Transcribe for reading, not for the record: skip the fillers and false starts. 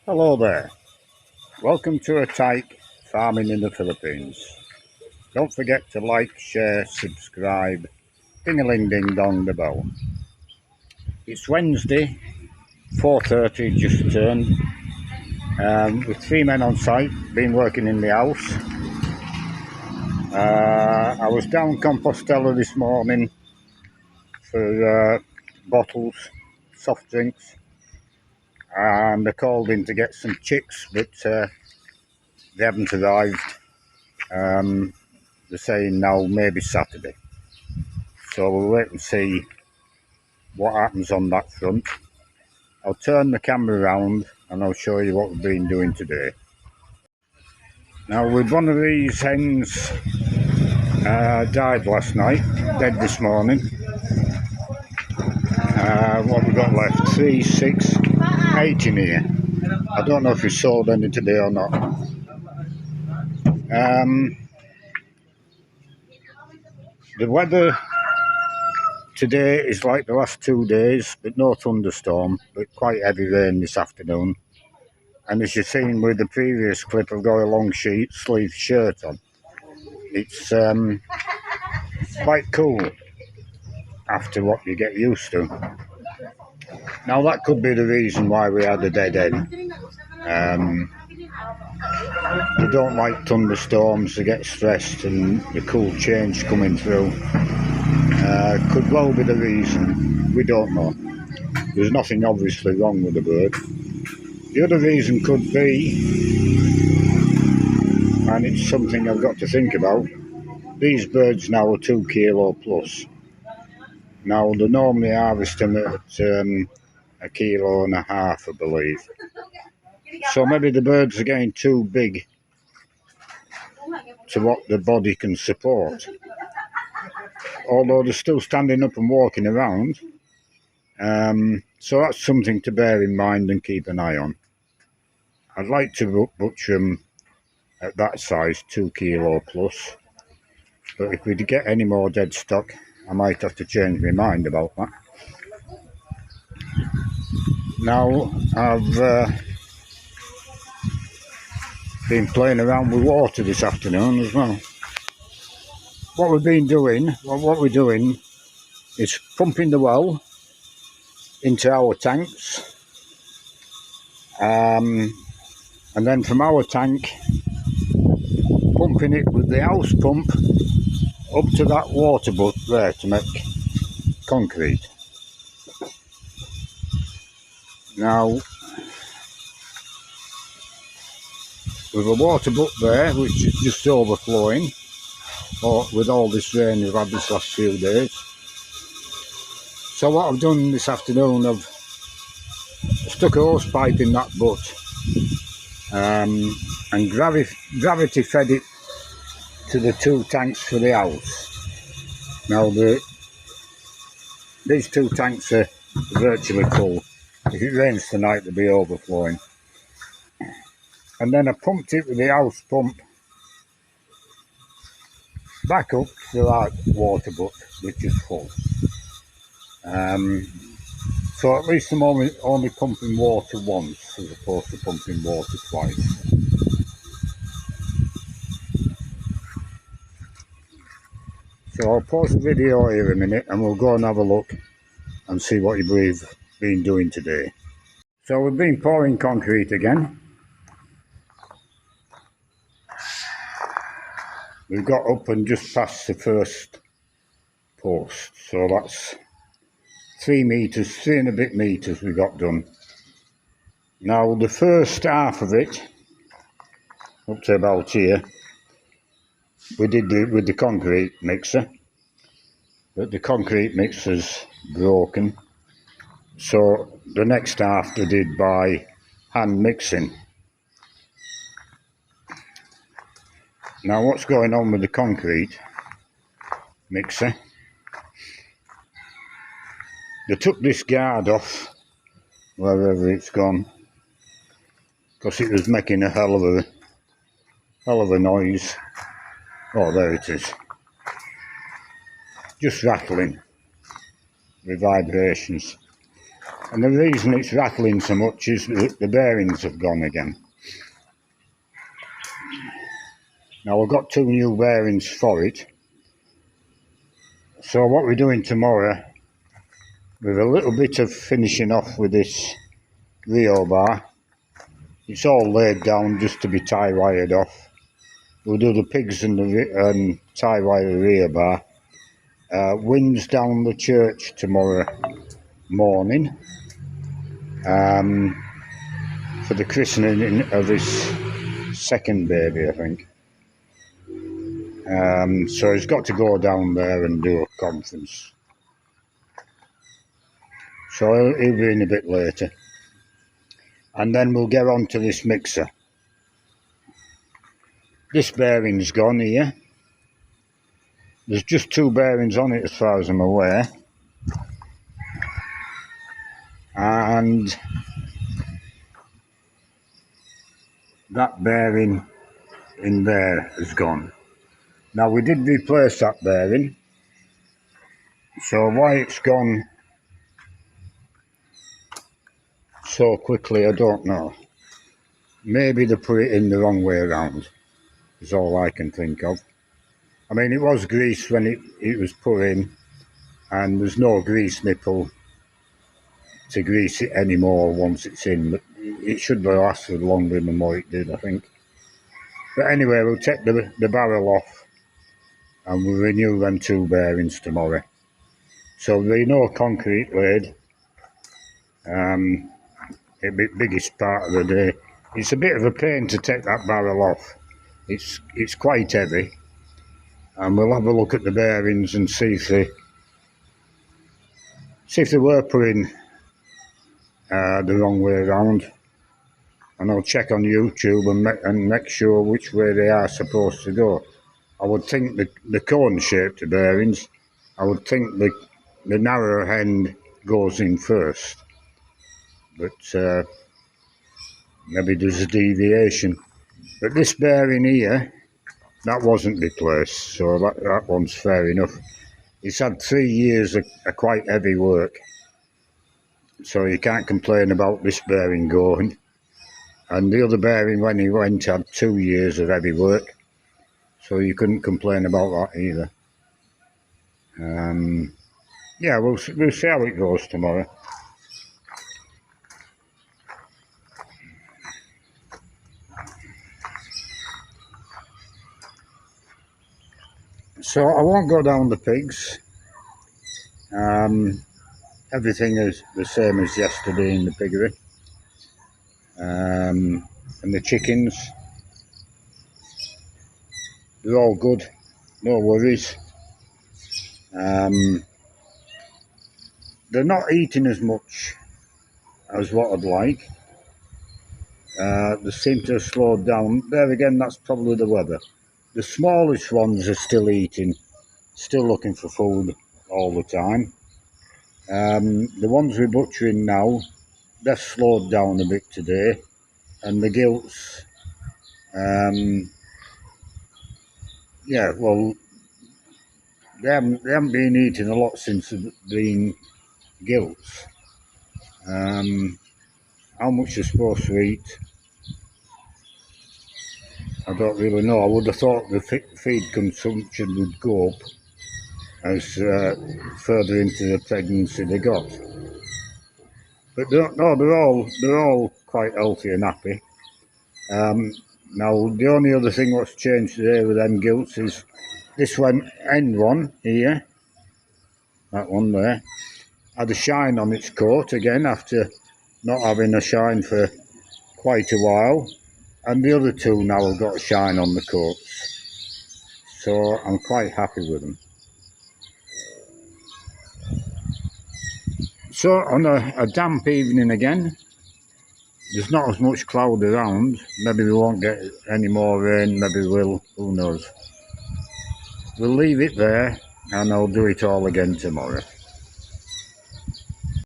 Hello there, welcome to a tyke farming in the Philippines. Don't forget to like, share, subscribe, ding-a-ling-ding-dong the bell. It's Wednesday, 4:30 just turned, with 3 men on site, been working in the house. I was down Compostela this morning for bottles, soft drinks, and I called in to get some chicks, but they haven't arrived. They're saying now maybe Saturday. So we'll wait and see what happens on that front. I'll turn the camera around and I'll show you what we've been doing today. Now, with one of these hens died last night, dead this morning. What we got left? 3, 6, 8 in here. I don't know if we sold any today or not. The weather today is like the last 2 days, but no thunderstorm, but quite heavy rain this afternoon. And as you've seen with the previous clip, I've got a long sleeve shirt on. It's quite cool after what you get used to. Now that could be the reason why we had a dead hen. They don't like thunderstorms, they get stressed, and the cool change coming through could well be the reason. We don't know. There's nothing obviously wrong with the bird. The other reason could be, and it's something I've got to think about, these birds now are 2 kilo plus. Now they normally harvest them at 1.5 kilos, I believe. So maybe the birds are getting too big to what the body can support. Although they're still standing up and walking around. So that's something to bear in mind and keep an eye on. I'd like to butcher them at that size, 2 kilo plus. But if we get any more dead stock, I might have to change my mind about that. Now, I've been playing around with water this afternoon as well. What we're doing is pumping the well into our tanks, and then from our tank, pumping it with the house pump up to that water butt there to make concrete. Now, with a water butt there, which is just overflowing, with all this rain we've had this last few days. So what I've done this afternoon, I've stuck a hose pipe in that butt, and gravity fed it to the 2 tanks for the house. Now these 2 tanks are virtually full. If it rains tonight, they'll be overflowing. And then I pumped it with the house pump back up to that water butt, which is full. So at least I'm only pumping water once as opposed to pumping water twice. So I'll pause the video here a minute and we'll go and have a look and see what we've been doing today. So we've been pouring concrete again. We've got up and just past the first post, so that's 3 and a bit meters we got done. Now the first half of it, up to about here, we did with the concrete mixer, but the concrete mixer's broken, so the next half they did by hand mixing. Now what's going on with the concrete mixer, they took this guard off wherever it's gone because it was making a hell of a noise. Oh, there it is, just rattling with vibrations. And the reason it's rattling so much is that the bearings have gone again. Now I've got 2 new bearings for it. So what we're doing tomorrow, with a little bit of finishing off with this Rio bar, it's all laid down just to be tie wired off. We'll do the pigs and the tie wire rear bar. Winds down the church tomorrow morning for the christening of his second baby, I think. So he's got to go down there and do a conference. So he'll be in a bit later. And then we'll get on to this mixer. This bearing's gone here. There's just 2 bearings on it as far as I'm aware. And that bearing in there is gone. Now we did replace that bearing. So why it's gone so quickly, I don't know. Maybe they put it in the wrong way around, is all I can think of. I mean, it was greased when it was put in, and there's no grease nipple to grease it anymore once it's in, but it should have lasted longer than what it did, I think. But anyway, we'll take the barrel off and we'll renew them 2 bearings tomorrow. So there'll be no concrete laid. It'll be the biggest part of the day. It's a bit of a pain to take that barrel off. It's quite heavy. And we'll have a look at the bearings and see if they were put in the wrong way around. And I'll check on YouTube and make sure which way they are supposed to go. I would think the cone-shaped bearings, I would think the narrow end goes in first. But maybe there's a deviation. But this bearing here, that wasn't replaced, so that one's fair enough. It's had 3 years of quite heavy work, so you can't complain about this bearing going. And the other bearing, when he went, had 2 years of heavy work, so you couldn't complain about that either. Yeah, we'll see how it goes tomorrow. So I won't go down the pigs. Everything is the same as yesterday in the piggery. And the chickens, they're all good, no worries. They're not eating as much as what I'd like. They seem to have slowed down. There again, that's probably the weather. The smallest ones are still eating, still looking for food all the time. The ones we're butchering now, they've slowed down a bit today, and the gilts, yeah, well, they haven't been eating a lot since they've been gilts. How much they're supposed to eat, I don't really know. I would have thought the feed consumption would go up as further into the pregnancy they got. But no, they're all quite healthy and happy. Now the only other thing what's changed today with them gilts is this end one here, that one there, had a shine on its coat again after not having a shine for quite a while, and the other 2 now have got a shine on the coats, so I'm quite happy with them. So on a damp evening again, there's not as much cloud around. Maybe we won't get any more rain, maybe we'll, who knows. We'll leave it there and I'll do it all again tomorrow.